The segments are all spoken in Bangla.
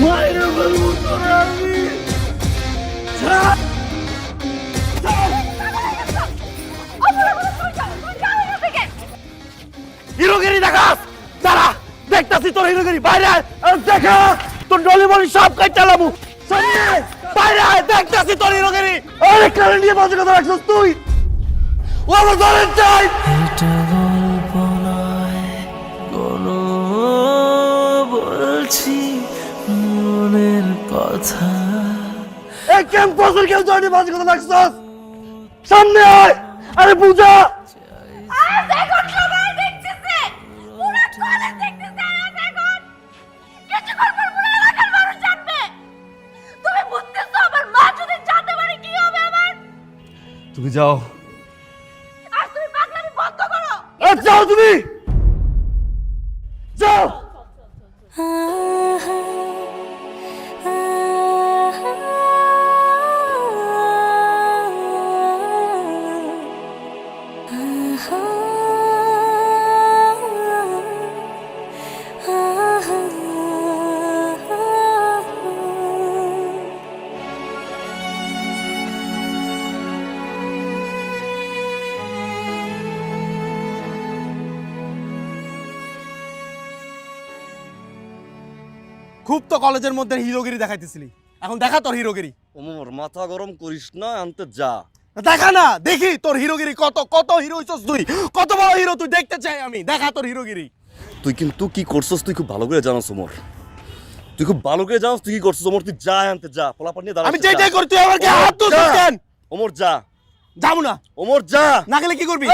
মায়ের বলবো তোরা আমি হিরোগিরি দেখাস দাঁড়া দেখতাছি তোর হিরোগিরি বাইরে আয়, দেখা তোর ডলি বলি সব কাজ চালাবো সামনে বাইরে আয়, দেখতাছি তোর হিরোগিরি অনেক কারণ নিয়ে বাজে কথা রাখছিস তুই ও আমার ধরেন চাই এটা গল্প নয় কোনো বলছি মনের কথা এই ক্যাম্পাসের কেউ জয়নি বাজে কথা রাখছিস সামনে আয় আরে বুঝা দেখুন সবাই দেখতেছে পুরো কলেজ দেখতেছে আর দেখুন কিছুক্ষণ পর পুরো এলাকার মানুষ জানবে তুমি বুঝতেছো আমার মা যদি জানতে পারে কি হবে আমার তুমি যাও আর তুমি পাগলামি বন্ধ করো যাও তুমি যাও খুব তো কলেজের মধ্যে হিরোগিরি দেখাইতেছিলি এখন দেখা তোর হিরোগিরি ওমর মাথা গরম করিস না আনতে যা দেখা না দেখি তোর হিরোগিরি কত কত হিরো হইছস তুই কত বড় হিরো তুই দেখতে চাই আমি দেখা তোর হিরোগিরি তুই কিন্তু কি করছস তুই খুব ভালো করে জানাস ওমর তুই খুব ভালো করে জানাস তুই কি করছস ওমর তুই যা আনতে যা পোলাপান নিয়ে দাঁড়া আমি যেটাই করি তুই আমার গায়ে হাত তুলছিস কেন ওমর যা যাবো না ওমর যা না গেলে কি করবি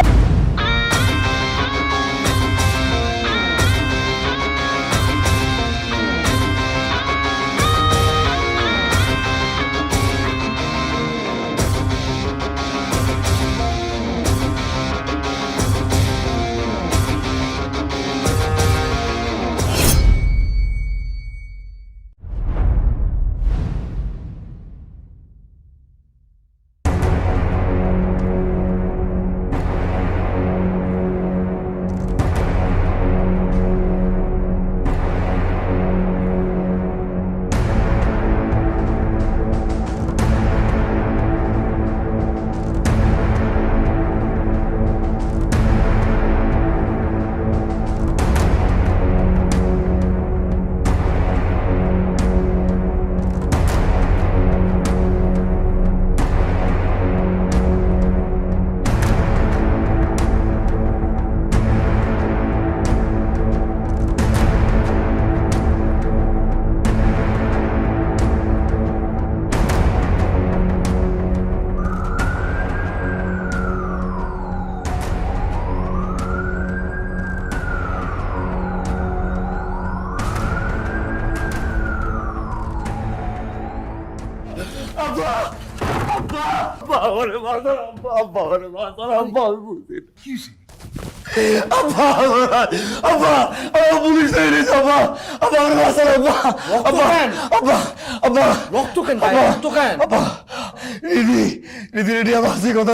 বাবারে মাথার আব্বা বাবারে মাথার আব্বা বুঝি আব্বা আব্বা আব্বা পুলিশ এনে আব্বা আব্বা আমার মাথার আব্বা আব্বা আব্বা আব্বা রক্ত কেন ভাই রক্ত কেন আব্বা রেডি রেডি রেডি আমার কথা